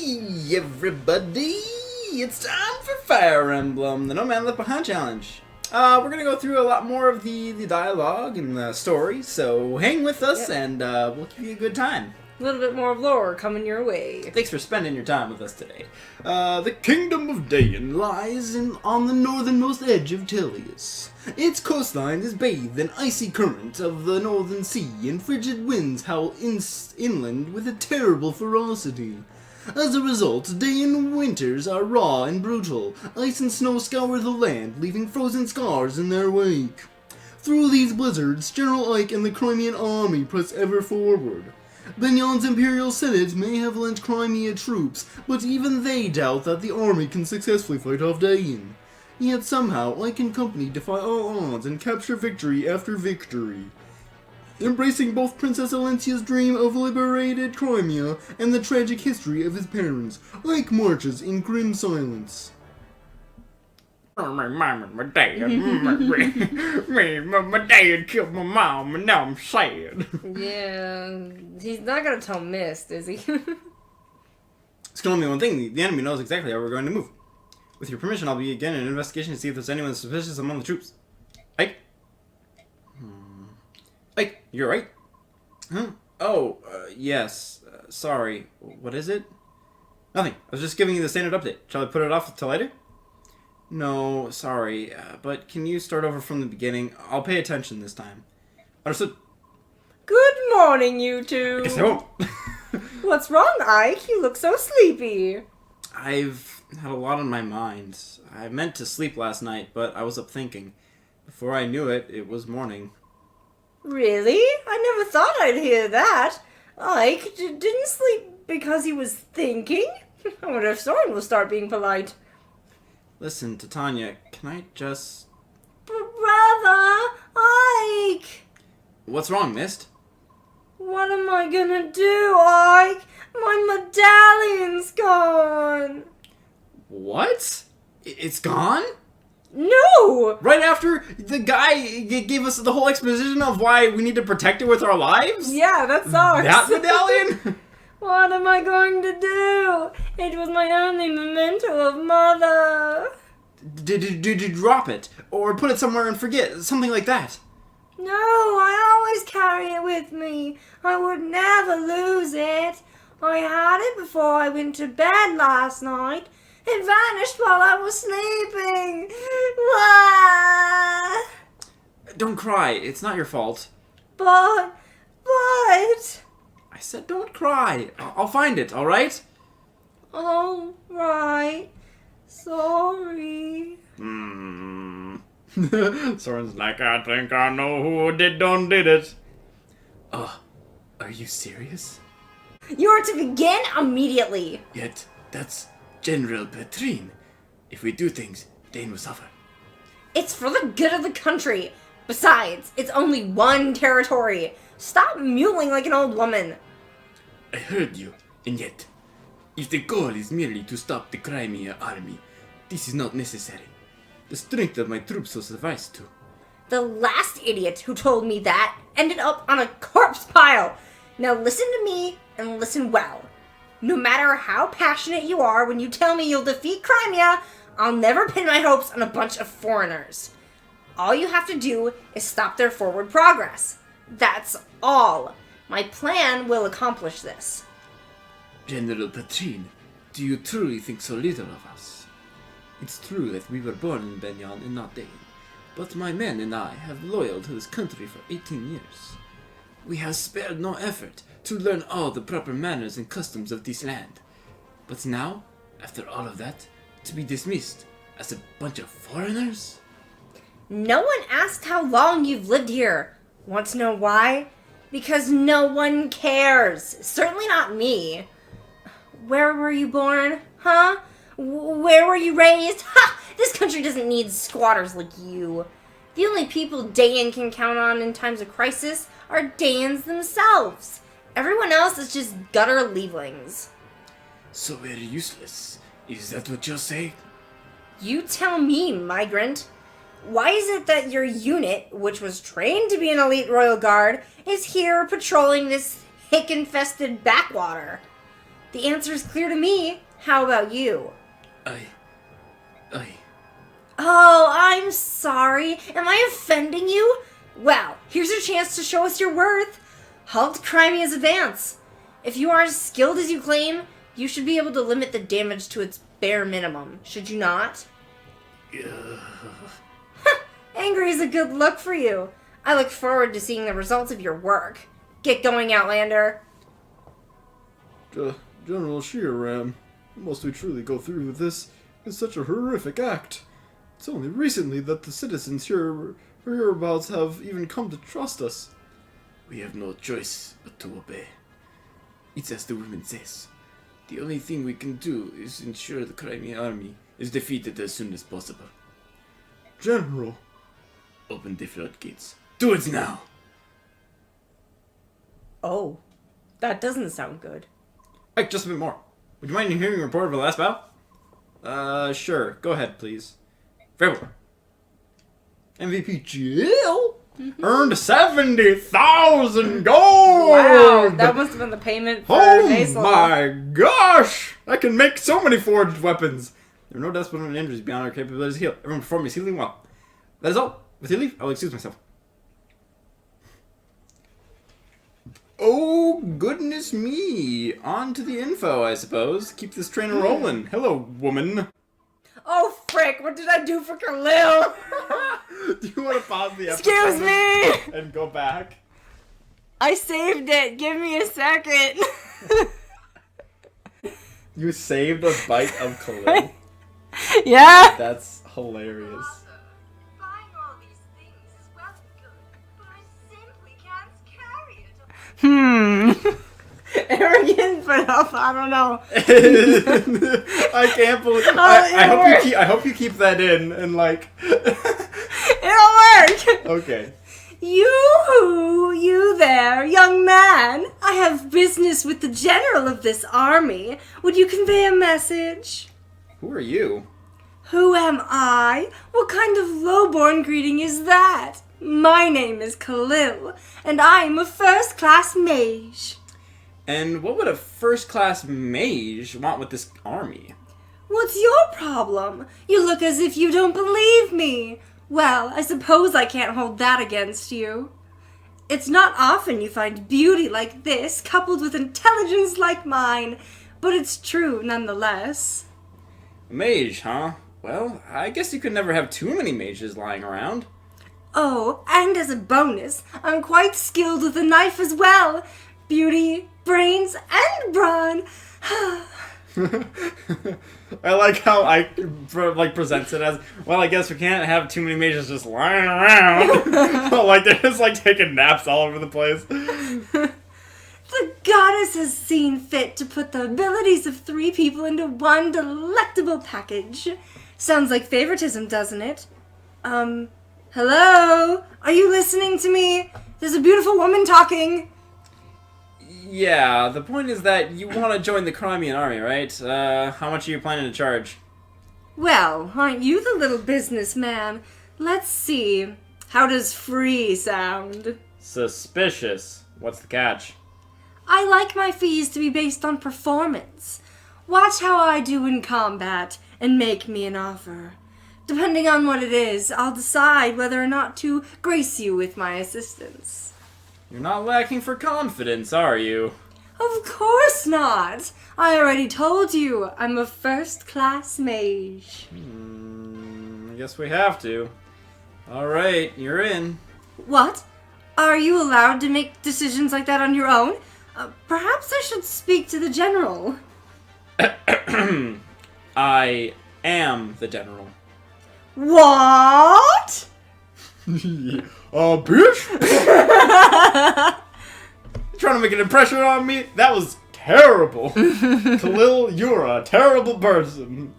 Hey everybody! It's time for Fire Emblem, the No Man Left Behind challenge. We're gonna go through a lot more of the dialogue and the story, so hang with us and we'll give you a good time. A little bit more of lore coming your way. Thanks for spending your time with us today. The Kingdom of Dayan lies on the northernmost edge of Tellius. Its coastline is bathed in icy current of the northern sea, and frigid winds howl inland with a terrible ferocity. As a result, Dayan winters are raw and brutal. Ice and snow scour the land, leaving frozen scars in their wake. Through these blizzards, General Ike and the Crimean army press ever forward. Benion's Imperial Senate may have lent Crimea troops, but even they doubt that the army can successfully fight off Dayan. Yet somehow, Ike and company defy all odds and capture victory after victory. Embracing both Princess Alencia's dream of liberated Crimea and the tragic history of his parents, Ike marches in grim silence. My mom and my dad. My dad killed my mom, and now I'm sad. Yeah, he's not gonna tell Mist, is he? It's gonna be one thing, the enemy knows exactly how we're going to move. With your permission, I'll begin an investigation to see if there's anyone suspicious among the troops. Ike? Ike, you're right. Huh? Oh, yes. Sorry. What is it? Nothing. I was just giving you the standard update. Shall I put it off till later? No, sorry. But can you start over from the beginning? I'll pay attention this time. Understood. Good morning, you two. I guess I won't. What's wrong, Ike? You look so sleepy. I've had a lot on my mind. I meant to sleep last night, but I was up thinking. Before I knew it, it was morning. Really? I never thought I'd hear that. Ike didn't sleep because he was thinking? I wonder if Soren will start being polite. Listen, Titania, can I just... Brother! Ike! What's wrong, Mist? What am I gonna do, Ike? My medallion's gone! What? It's gone? No! Right after the guy gave us the whole exposition of why we need to protect it with our lives? Yeah, that sucks. That medallion? What am I going to do? It was my only memento of Mother. Did you drop it? Or put it somewhere and forget? Something like that? No, I always carry it with me. I would never lose it. I had it before I went to bed last night. It vanished while I was sleeping. Ah! Don't cry. It's not your fault. But... I said don't cry. I'll find it, alright? All right. Sorry. Soren's Like I think I know who did it. are you serious? You are to begin immediately. Yet, that's General Petrine. If we do things, Dane will suffer. It's for the good of the country. Besides, it's only one territory. Stop mewling like an old woman. I heard you, and yet, if the goal is merely to stop the Crimea army, this is not necessary. The strength of my troops will suffice to. The last idiot who told me that ended up on a corpse pile. Now listen to me, and listen well. No matter how passionate you are when you tell me you'll defeat Crimea, I'll never pin my hopes on a bunch of foreigners. All you have to do is stop their forward progress. That's all. My plan will accomplish this. General Petrine, do you truly think so little of us? It's true that we were born in Benyon and not Dayan, but my men and I have loyal to this country for 18 years. We have spared no effort to learn all the proper manners and customs of this land. But now, after all of that, to be dismissed as a bunch of foreigners? No one asked how long you've lived here. Want to know why? Because no one cares. Certainly not me. Where were you born? Huh? Where were you raised? Ha! This country doesn't need squatters like you. The only people Dayan can count on in times of crisis are Dayans themselves. Everyone else is just gutter leavings. So very useless. Is that what you're saying? You tell me, migrant. Why is it that your unit, which was trained to be an elite royal guard, is here patrolling this hick-infested backwater? The answer is clear to me. How about you? I... Oh, I'm sorry. Am I offending you? Well, here's your chance to show us your worth. Halt Crimea's advance. If you are as skilled as you claim, you should be able to limit the damage to its bare minimum, should you not? Angry is a good look for you. I look forward to seeing the results of your work. Get going, Outlander. General Shiram, must we truly go through with this? It's such a horrific act. It's only recently that the citizens hereabouts have even come to trust us. We have no choice but to obey. It's as the woman says. The only thing we can do is ensure the Crimean army is defeated as soon as possible. General. Open the floodgates. Do it now! Oh, that doesn't sound good. Hey, just a bit more. Would you mind hearing a report of our last battle? Sure. Go ahead, please. Very well. MVP Jill earned 70,000 gold! Wow, that must have been the payment for Oh Basil. my gosh! I can make so many forged weapons! There are no deaths but injuries beyond our capabilities to heal. Everyone performed his healing well. That is all. With your leave, I will excuse myself. Oh, goodness me. On to the info, I suppose. Keep this train rolling. Hello, woman. Oh, frick, what did I do for Khalil? Do you want to pause the episode? Excuse me! And go back? I saved it. Give me a second. You saved a bite of Khalil? Yeah? That's hilarious. Buying all these things is well and good, but I simply can't carry it. Arrogant, but I don't know. I can't believe. I hope you keep that in and like. It'll work. Okay. You there, young man. I have business with the general of this army. Would you convey a message? Who are you? Who am I? What kind of lowborn greeting is that? My name is Khalil, and I am a first-class mage. And what would a first-class mage want with this army? What's your problem? You look as if you don't believe me. Well, I suppose I can't hold that against you. It's not often you find beauty like this coupled with intelligence like mine, but it's true nonetheless. A mage, huh? Well, I guess you could never have too many mages lying around. Oh, and as a bonus, I'm quite skilled with a knife as well. Beauty, brains, and brawn. I like how I presents it as, well, I guess we can't have too many mages just lying around. Like they're just like taking naps all over the place. The goddess has seen fit to put the abilities of 3 people into one delectable package. Sounds like favoritism, doesn't it? Hello? Are you listening to me? There's a beautiful woman talking. Yeah, the point is that you want to join the Crimean army, right? How much are you planning to charge? Well, aren't you the little businessman? Let's see. How does free sound? Suspicious. What's the catch? I like my fees to be based on performance. Watch how I do in combat and make me an offer. Depending on what it is, I'll decide whether or not to grace you with my assistance. You're not lacking for confidence, are you? Of course not. I already told you I'm a first-class mage. I guess we have to. Alright, you're in. What? Are you allowed to make decisions like that on your own? Perhaps I should speak to the general. I am the general. What? Bitch! Trying to make an impression on me? That was terrible. Khalil, you're a terrible person.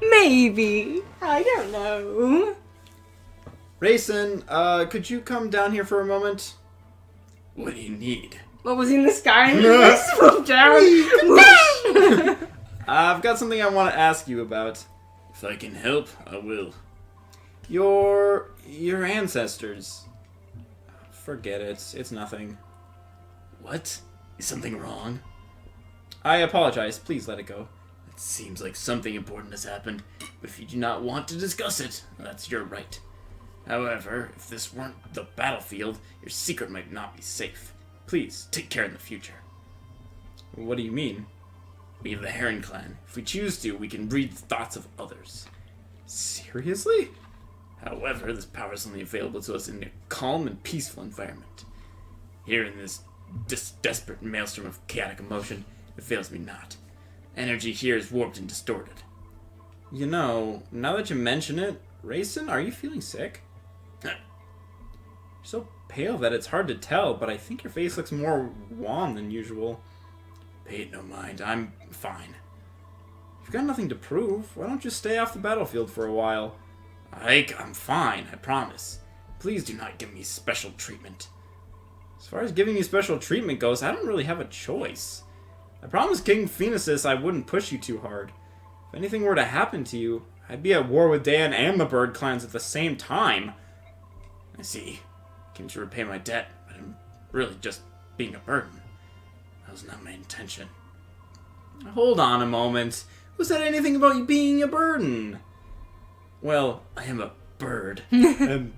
Maybe. I don't know. Rayson, could you come down here for a moment? What do you need? What was in the sky and you swooped down? I've got something I want to ask you about. If I can help, I will. Your ancestors. Forget it. It's nothing. What? Is something wrong? I apologize. Please let it go. It seems like something important has happened, but if you do not want to discuss it, that's your right. However, if this weren't the battlefield, your secret might not be safe. Please, take care in the future. What do you mean? We have the Heron clan. If we choose to, we can read the thoughts of others. Seriously? However, this power is only available to us in a calm and peaceful environment. Here in this desperate maelstrom of chaotic emotion, it fails me not. Energy here is warped and distorted. You know, now that you mention it, Rayson, are you feeling sick? You're so pale that it's hard to tell, but I think your face looks more wan than usual. Pay it no mind, I'm fine. You've got nothing to prove. Why don't you stay off the battlefield for a while? Ike, I'm fine, I promise. Please do not give me special treatment. As far as giving you special treatment goes, I don't really have a choice. I promised King Phoenixus I wouldn't push you too hard. If anything were to happen to you, I'd be at war with Dan and the Bird clans at the same time. I see. I came to repay my debt, but I'm really just being a burden. That was not my intention. Hold on a moment. Who said anything about you being a burden? Well, I am a bird. And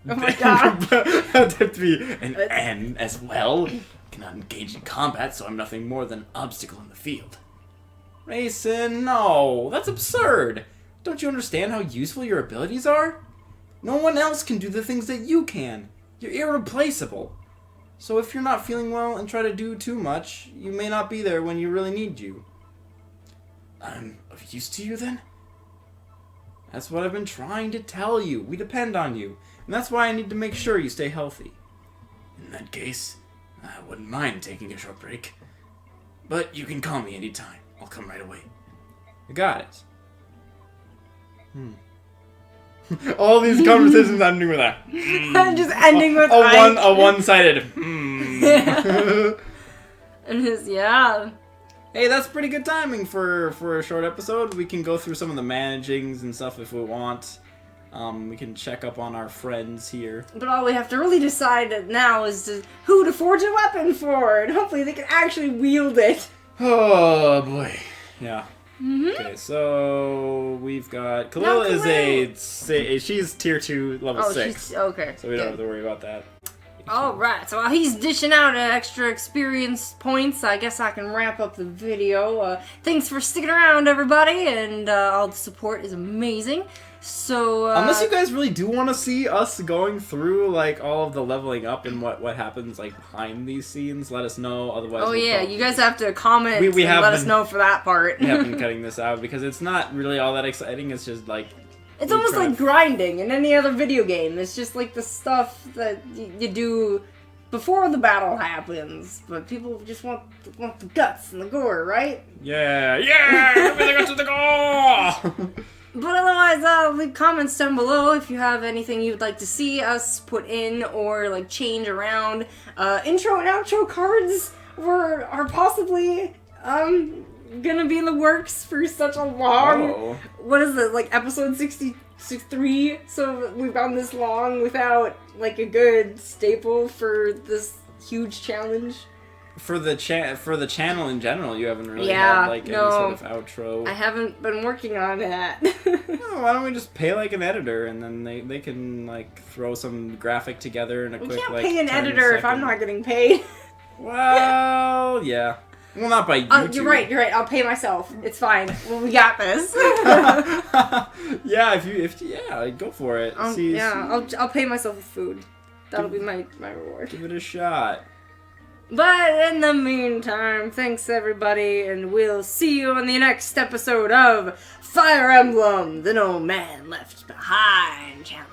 Oh my god. there'd be an N as well. I cannot engage in combat, so I'm nothing more than an obstacle in the field. Rayson, no. That's absurd. Don't you understand how useful your abilities are? No one else can do the things that you can. You're irreplaceable. So if you're not feeling well and try to do too much, you may not be there when you really need you. I'm of use to you then? That's what I've been trying to tell you. We depend on you. And that's why I need to make sure you stay healthy. In that case, I wouldn't mind taking a short break. But you can call me anytime. I'll come right away. You got it. All these conversations ending with that. Just ending with A one-sided. And his, yeah. Hey, that's pretty good timing for a short episode. We can go through some of the managings and stuff if we want. We can check up on our friends here. But all we have to really decide now is who to forge a weapon for, and hopefully they can actually wield it. Oh boy, yeah. Okay, so we've got Khalil she's tier 2, level 6. She's okay. So we don't have to worry about that. Alright, so while he's dishing out extra experience points, I guess I can wrap up the video. Thanks for sticking around, everybody, and all the support is amazing. So, unless you guys really do want to see us going through, like, all of the leveling up and what happens, like, behind these scenes, let us know, otherwise you guys have to comment and let us know for that part. We have been cutting this out, because it's not really all that exciting, it's just, like... It's almost like grinding in any other video game. It's just like the stuff that you do before the battle happens, but people just want the guts and the gore, right? Yeah, give me the guts and the gore! But otherwise, leave comments down below if you have anything you'd like to see us put in or like change around. Intro and outro cards are possibly gonna be in the works for such a long. What is it, like episode 63? So we've gone this long without like a good staple for this huge challenge. For the channel in general, you haven't really had like any sort of outro. I haven't been working on that. Why don't we just pay like an editor and then they can like throw some graphic together in a quick like. We can't pay an editor if I'm not getting paid. Well, yeah. Well, not by YouTube. You're right. I'll pay myself. It's fine. Well, we got this. Yeah, if go for it. I'll pay myself with food. That'll be my reward. Give it a shot. But in the meantime, thanks everybody, and we'll see you on the next episode of Fire Emblem: The No Man Left Behind challenge.